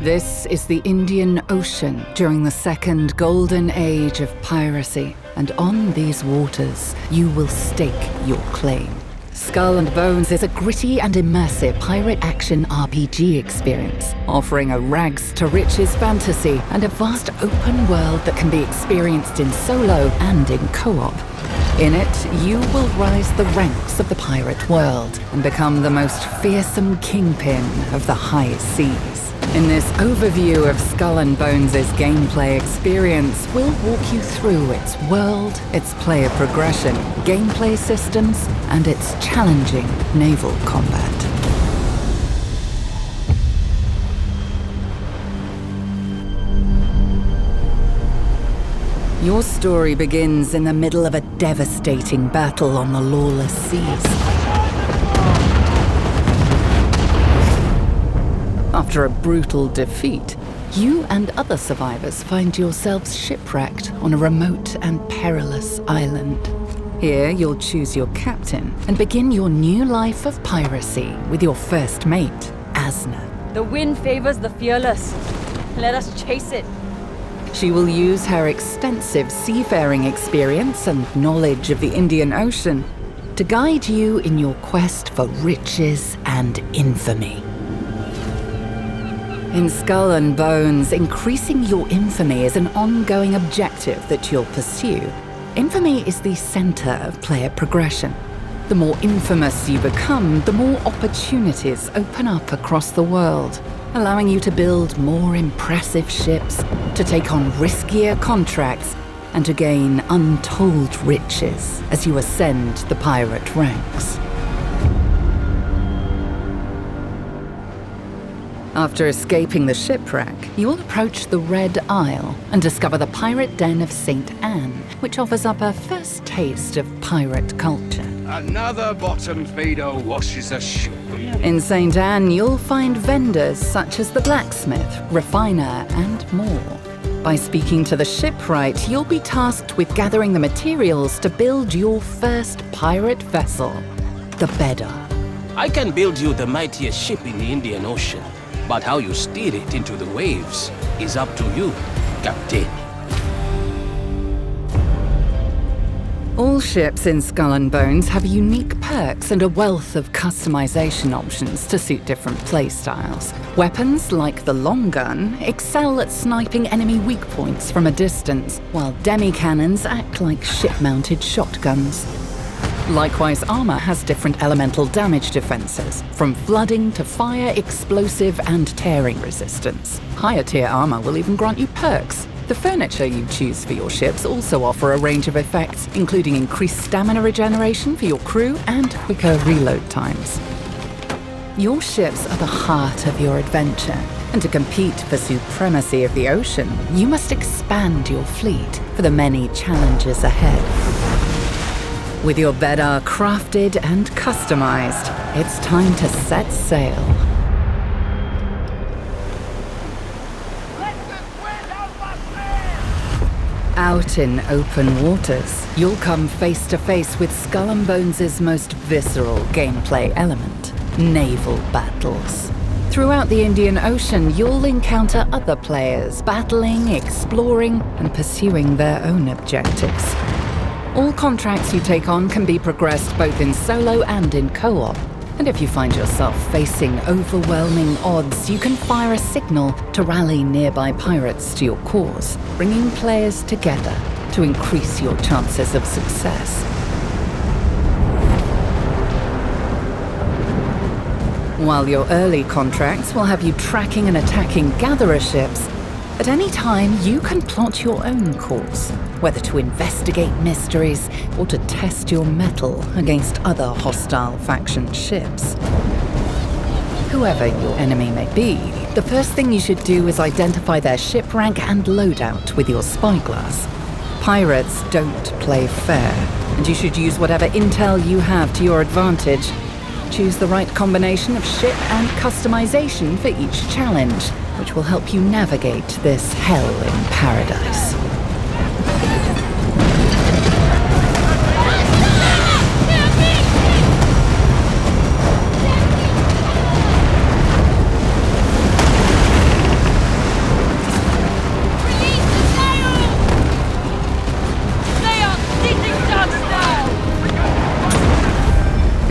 This is the Indian Ocean during the second golden age of piracy, and on these waters, you will stake your claim. Skull and Bones is a gritty and immersive pirate action RPG experience, offering a rags-to-riches fantasy and a vast open world that can be experienced in solo and in co-op. In it, you will rise the ranks of the pirate world and become the most fearsome kingpin of the high seas. In this overview of Skull and Bones' gameplay experience, we'll walk you through its world, its player progression, gameplay systems, and its challenging naval combat. Your story begins in the middle of a devastating battle on the lawless seas. After a brutal defeat, you and other survivors find yourselves shipwrecked on a remote and perilous island. Here, you'll choose your captain and begin your new life of piracy with your first mate, Asna. The wind favors the fearless. Let us chase it. She will use her extensive seafaring experience and knowledge of the Indian Ocean to guide you in your quest for riches and infamy. In Skull and Bones, increasing your infamy is an ongoing objective that you'll pursue. Infamy is the center of player progression. The more infamous you become, the more opportunities open up across the world, allowing you to build more impressive ships, to take on riskier contracts, and to gain untold riches as you ascend the pirate ranks. After escaping the shipwreck, you'll approach the Red Isle and discover the pirate den of St. Anne, which offers up a first taste of pirate culture. Another bottom feeder washes ashore. In St. Anne, you'll find vendors such as the blacksmith, refiner, and more. By speaking to the shipwright, you'll be tasked with gathering the materials to build your first pirate vessel, the Bedar. I can build you the mightiest ship in the Indian Ocean, but how you steer it into the waves is up to you, Captain. All ships in Skull and Bones have unique perks and a wealth of customization options to suit different playstyles. Weapons like the long gun excel at sniping enemy weak points from a distance, while demi-cannons act like ship-mounted shotguns. Likewise, armor has different elemental damage defenses, from flooding to fire, explosive, and tearing resistance. Higher tier armor will even grant you perks. The furniture you choose for your ships also offer a range of effects, including increased stamina regeneration for your crew and quicker reload times. Your ships are the heart of your adventure, and to compete for supremacy of the ocean, you must expand your fleet for the many challenges ahead. With your Bedar crafted and customized, it's time to set sail. Out in open waters, you'll come face to face with Skull and Bones' most visceral gameplay element, naval battles. Throughout the Indian Ocean, you'll encounter other players battling, exploring, and pursuing their own objectives. All contracts you take on can be progressed both in solo and in co-op. And if you find yourself facing overwhelming odds, you can fire a signal to rally nearby pirates to your cause, bringing players together to increase your chances of success. While your early contracts will have you tracking and attacking gatherer ships, at any time you can plot your own course, whether to investigate mysteries or to test your mettle against other hostile faction ships. Whoever your enemy may be, the first thing you should do is identify their ship rank and loadout with your spyglass. Pirates don't play fair, and you should use whatever intel you have to your advantage. Choose the right combination of ship and customization for each challenge, which will help you navigate this hell in paradise.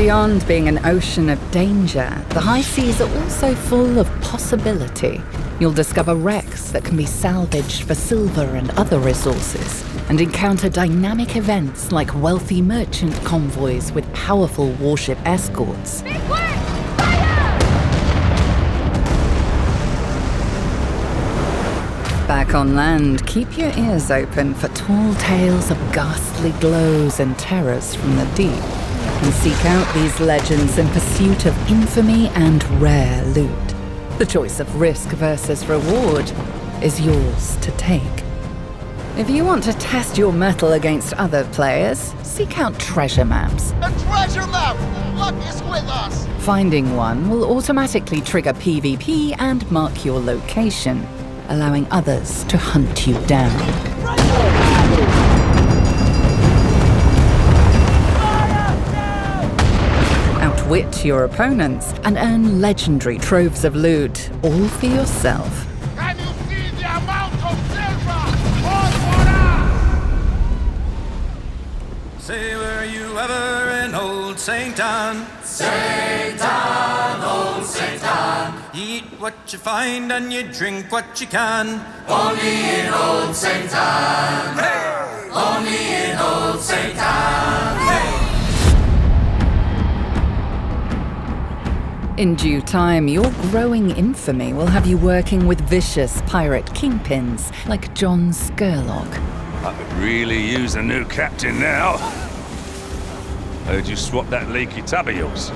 Beyond being an ocean of danger, the high seas are also full of possibility. You'll discover wrecks that can be salvaged for silver and other resources, and encounter dynamic events like wealthy merchant convoys with powerful warship escorts. Back on land, keep your ears open for tall tales of ghastly glows and terrors from the deep, and seek out these legends in pursuit of infamy and rare loot. The choice of risk versus reward is yours to take. If you want to test your mettle against other players, seek out treasure maps. A treasure map! Luck is with us! Finding one will automatically trigger PvP and mark your location, allowing others to hunt you down. Outwit your opponents and earn legendary troves of loot, all for yourself. Can you see the amount of silver? All for us! Say, were you ever in old St. Anne? St. Anne, old St. Anne. You eat what you find and you drink what you can. Only in old St. Anne. Hey! Only in old St. Anne. Hey! In due time, your growing infamy will have you working with vicious pirate kingpins like John Skurlock. I could really use a new captain now. Heard you swap that leaky tub of yours.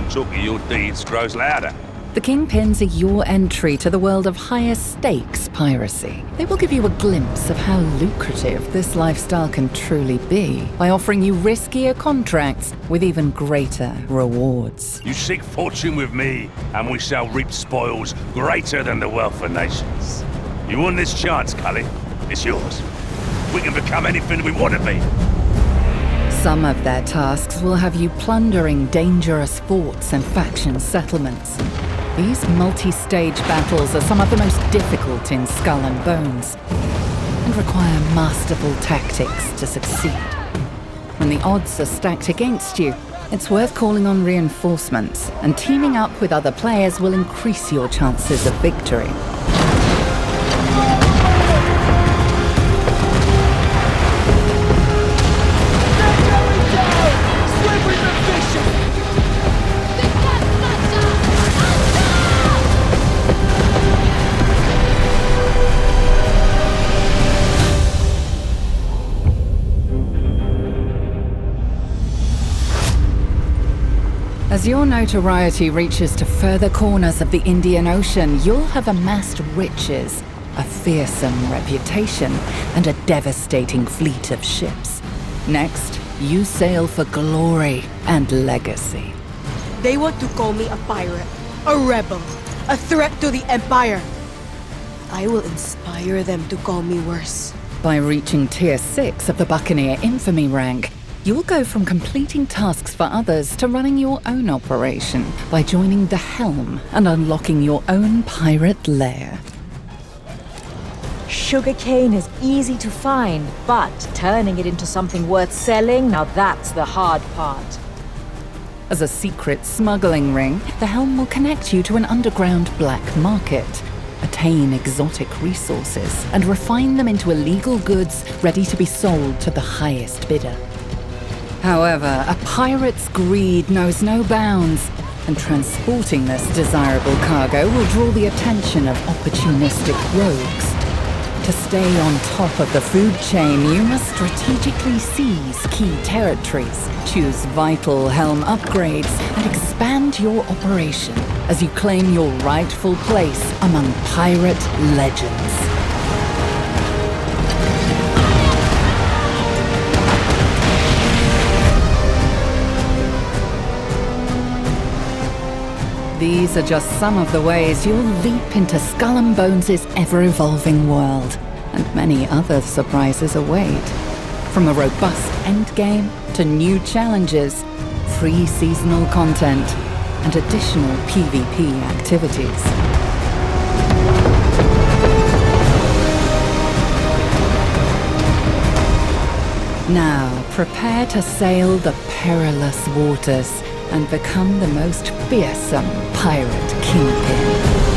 Talk of your deeds grows louder. The Kingpins are your entry to the world of higher stakes piracy. They will give you a glimpse of how lucrative this lifestyle can truly be by offering you riskier contracts with even greater rewards. You seek fortune with me, and we shall reap spoils greater than the wealth of nations. You won this chance, Cully. It's yours. We can become anything we want to be. Some of their tasks will have you plundering dangerous forts and faction settlements. These multi-stage battles are some of the most difficult in Skull and Bones, and require masterful tactics to succeed. When the odds are stacked against you, it's worth calling on reinforcements, and teaming up with other players will increase your chances of victory. As your notoriety reaches to further corners of the Indian Ocean, you'll have amassed riches, a fearsome reputation, and a devastating fleet of ships. Next, you sail for glory and legacy. They want to call me a pirate, a rebel, a threat to the Empire. I will inspire them to call me worse. By reaching Tier 6 of the Buccaneer Infamy rank, you'll go from completing tasks for others to running your own operation by joining the Helm and unlocking your own pirate lair. Sugarcane is easy to find, but turning it into something worth selling, now that's the hard part. As a secret smuggling ring, the Helm will connect you to an underground black market, attain exotic resources, and refine them into illegal goods ready to be sold to the highest bidder. However, a pirate's greed knows no bounds, and transporting this desirable cargo will draw the attention of opportunistic rogues. To stay on top of the food chain, you must strategically seize key territories, choose vital Helm upgrades, and expand your operation as you claim your rightful place among pirate legends. These are just some of the ways you'll leap into Skull and Bones' ever-evolving world, and many other surprises await. From a robust endgame to new challenges, free seasonal content, and additional PvP activities. Now, prepare to sail the perilous waters and become the most fearsome pirate kingpin.